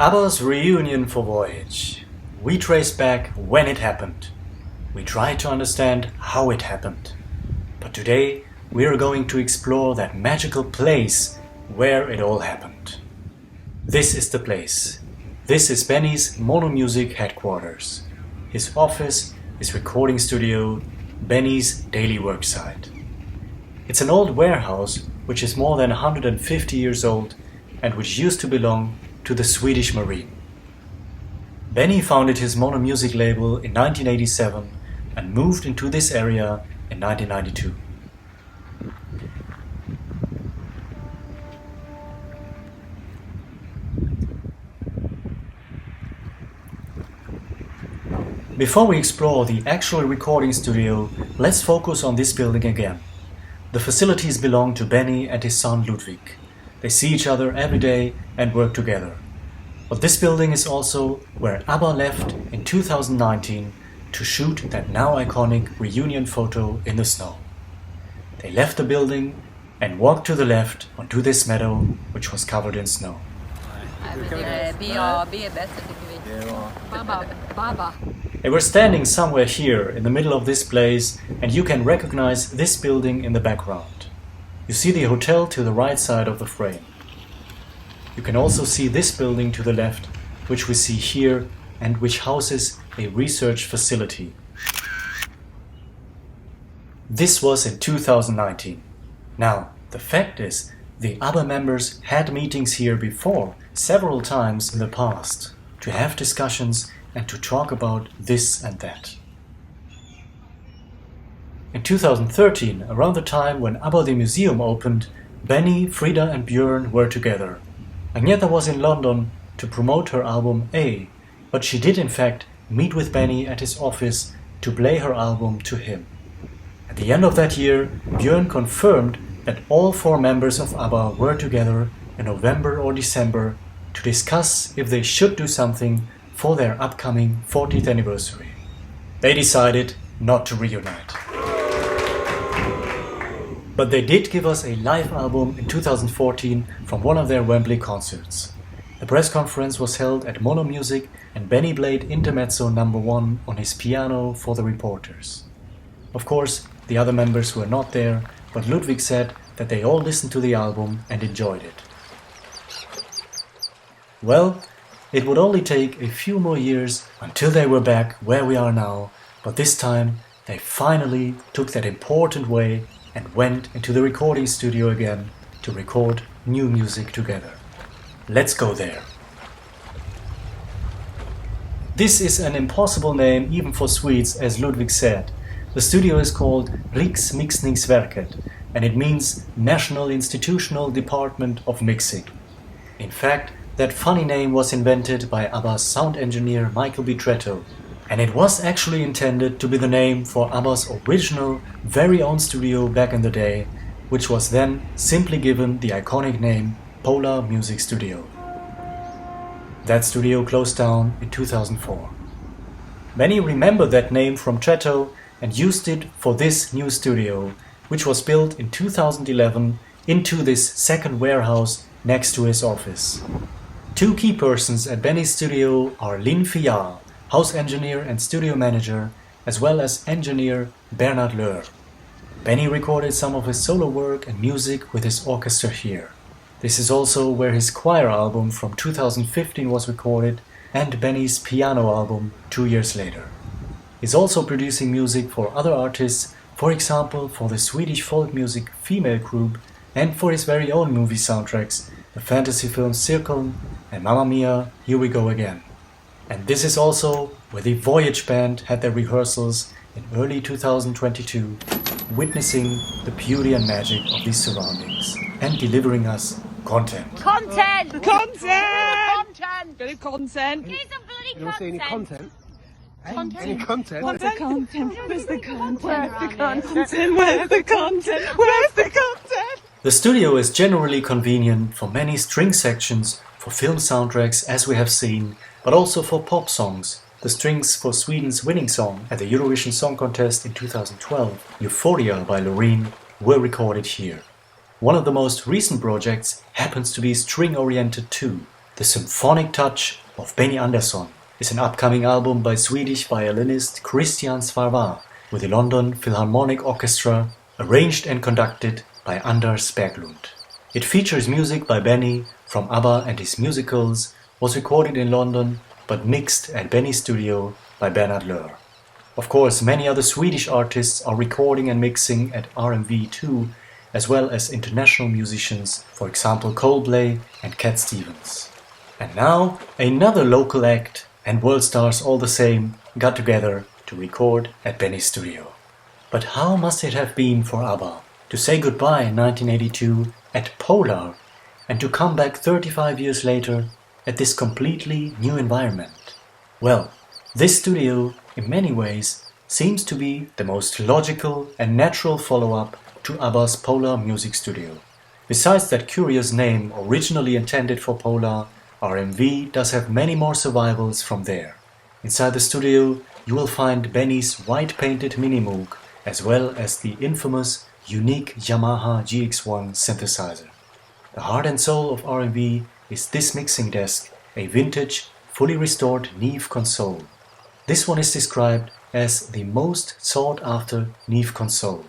ABBA's reunion for Voyage. We trace back when it happened. We try to understand how it happened. But today we are going to explore that magical place where it all happened. This is the place. This is Benny's Mono Music headquarters. His office, his recording studio, Benny's daily worksite. It's an old warehouse which is more than 150 years old and which used to belong to the Swedish Marine. Benny founded his Mono Music label in 1987 and moved into this area in 1992. Before we explore the actual recording studio, let's focus on this building again. The facilities belong to Benny and his son Ludwig. They see each other every day and work together. But this building is also where ABBA left in 2019 to shoot that now iconic reunion photo in the snow. They left the building and walked to the left onto this meadow which was covered in snow. They were standing somewhere here in the middle of this place, and you can recognize this building in the background. You see the hotel to the right side of the frame. You can also see this building to the left, which we see here and which houses a research facility. This was in 2019. Now, the fact is, the ABBA members had meetings here before, several times in the past, to have discussions and to talk about this and that. In 2013, around the time when ABBA the Museum opened, Benny, Frida and Björn were together. Agneta was in London to promote her album A, but she did in fact meet with Benny at his office to play her album to him. At the end of that year, Björn confirmed that all four members of ABBA were together in November or December to discuss if they should do something for their upcoming 40th anniversary. They decided not to reunite. But they did give us a live album in 2014 from one of their Wembley concerts. The press conference was held at Mono Music and Benny played Intermezzo No. 1 on his piano for the reporters. Of course, the other members were not there, but Ludwig said that they all listened to the album and enjoyed it. Well, it would only take a few more years until they were back where we are now, but this time they finally took that important way and went into the recording studio again to record new music together. Let's go there. This is an impossible name even for Swedes, as Ludwig said. The studio is called Riksmixningsverket and it means National Institutional Department of Mixing. In fact, that funny name was invented by ABBA's sound engineer Michael Bitretto, and it was actually intended to be the name for ABBA's original, very own studio back in the day, which was then simply given the iconic name Polar Music Studio. That studio closed down in 2004. Many remember that name from Tretto and used it for this new studio, which was built in 2011 into this second warehouse next to his office. Two key persons at Benny's studio are Lin Fial, house engineer and studio manager, as well as engineer Bernard Löhr. Benny recorded some of his solo work and music with his orchestra here. This is also where his choir album from 2015 was recorded and Benny's piano album 2 years later. He's also producing music for other artists, for example for the Swedish folk music Female Group and for his very own movie soundtracks, the fantasy films Stockholm and Mamma Mia, Here We Go Again. And this is also where the Voyage band had their rehearsals in early 2022, witnessing the beauty and magic of these surroundings and delivering us content. Content! Content! Content! Bit of content. Here's some bloody You don't see any content. content? Any content? Where's the content? Where's the content? Where's the content? Where's the content? Where's the content? The studio is generally convenient for many string sections, for film soundtracks as we have seen, but also for pop songs. The strings for Sweden's winning song at the Eurovision Song Contest in 2012, Euphoria by Loreen, were recorded here. One of the most recent projects happens to be string-oriented too. The Symphonic Touch of Benny Andersson is an upcoming album by Swedish violinist Christian Svarva with the London Philharmonic Orchestra, arranged and conducted by Anders Berglund. It features music by Benny from ABBA and his musicals, was recorded in London but mixed at Benny's studio by Bernhard Löhr. Of course, many other Swedish artists are recording and mixing at RMV too, as well as international musicians, for example Coldplay and Cat Stevens. And now, another local act, and world stars all the same, got together to record at Benny's studio. But how must it have been for ABBA to say goodbye in 1982 at Polar and to come back 35 years later at this completely new environment? Well, this studio, in many ways, seems to be the most logical and natural follow-up to ABBA's Polar music studio. Besides that curious name originally intended for Polar, RMV does have many more survivals from there. Inside the studio you will find Benny's white-painted Minimoog, as well as the infamous, unique Yamaha GX1 synthesizer. The heart and soul of RMV is this mixing desk, a vintage, fully restored Neve console. This one is described as the most sought-after Neve console.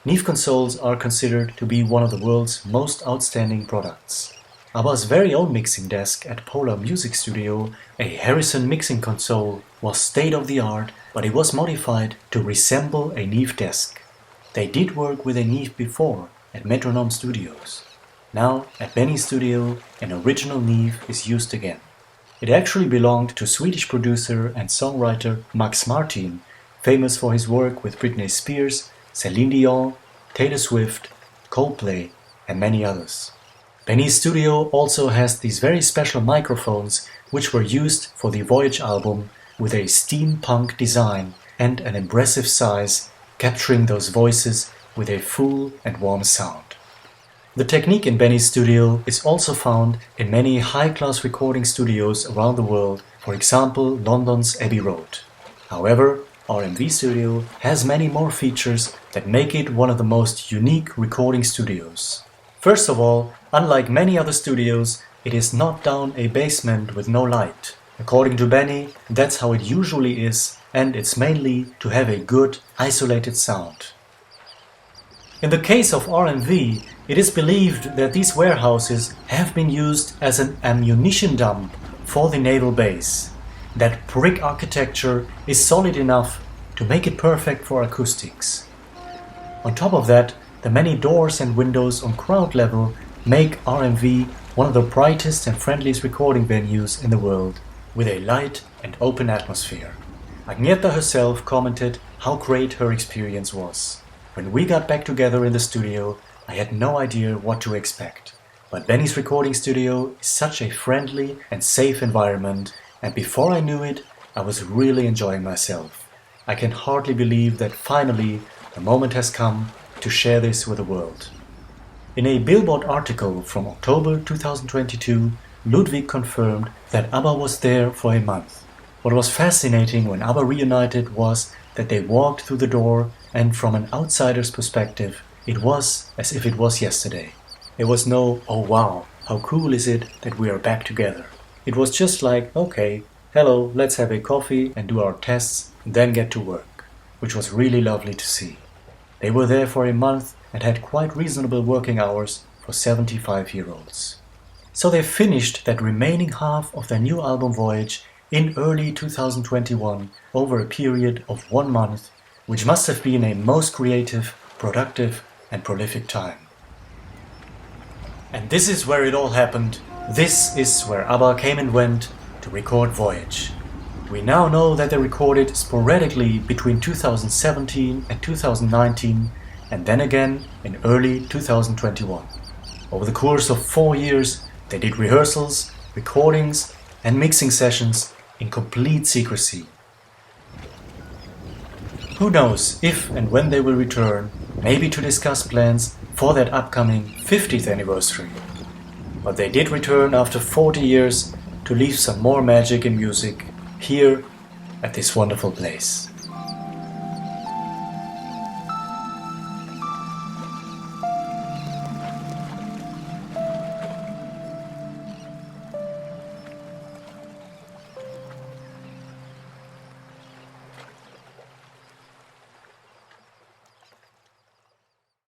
Neve consoles are considered to be one of the world's most outstanding products. ABBA's very own mixing desk at Polar Music Studio, a Harrison mixing console, was state-of-the-art, but it was modified to resemble a Neve desk. They did work with a Neve before at Metronome Studios. Now, at Benny's studio, an original Neve is used again. It actually belonged to Swedish producer and songwriter Max Martin, famous for his work with Britney Spears, Celine Dion, Taylor Swift, Coldplay, and many others. Benny's studio also has these very special microphones which were used for the Voyage album, with a steampunk design and an impressive size, capturing those voices with a full and warm sound. The technique in Benny's studio is also found in many high-class recording studios around the world, for example London's Abbey Road. However, RMV Studio has many more features that make it one of the most unique recording studios. First of all, unlike many other studios, it is not down a basement with no light. According to Benny, that's how it usually is, and it's mainly to have a good, isolated sound. In the case of RMV, it is believed that these warehouses have been used as an ammunition dump for the naval base. That brick architecture is solid enough to make it perfect for acoustics. On top of that, the many doors and windows on ground level make RMV one of the brightest and friendliest recording venues in the world, with a light and open atmosphere. Agneta herself commented how great her experience was. When we got back together in the studio, I had no idea what to expect. But Benny's recording studio is such a friendly and safe environment, and before I knew it, I was really enjoying myself. I can hardly believe that finally the moment has come to share this with the world. In a Billboard article from October 2022, Ludwig confirmed that ABBA was there for a month. What was fascinating when ABBA reunited was that they walked through the door, and from an outsider's perspective, it was as if it was yesterday. There was no, oh wow, how cool is it that we are back together. It was just like, okay, hello, let's have a coffee and do our tests, and then get to work, which was really lovely to see. They were there for a month and had quite reasonable working hours for 75-year-olds. So they finished that remaining half of their new album Voyage in early 2021 over a period of 1 month, which must have been a most creative, productive and prolific time. And this is where it all happened. This is where ABBA came and went to record Voyage. We now know that they recorded sporadically between 2017 and 2019, and then again in early 2021. Over the course of 4 years, they did rehearsals, recordings and mixing sessions in complete secrecy. Who knows if and when they will return, maybe to discuss plans for that upcoming 50th anniversary. But they did return after 40 years to leave some more magic in music here at this wonderful place.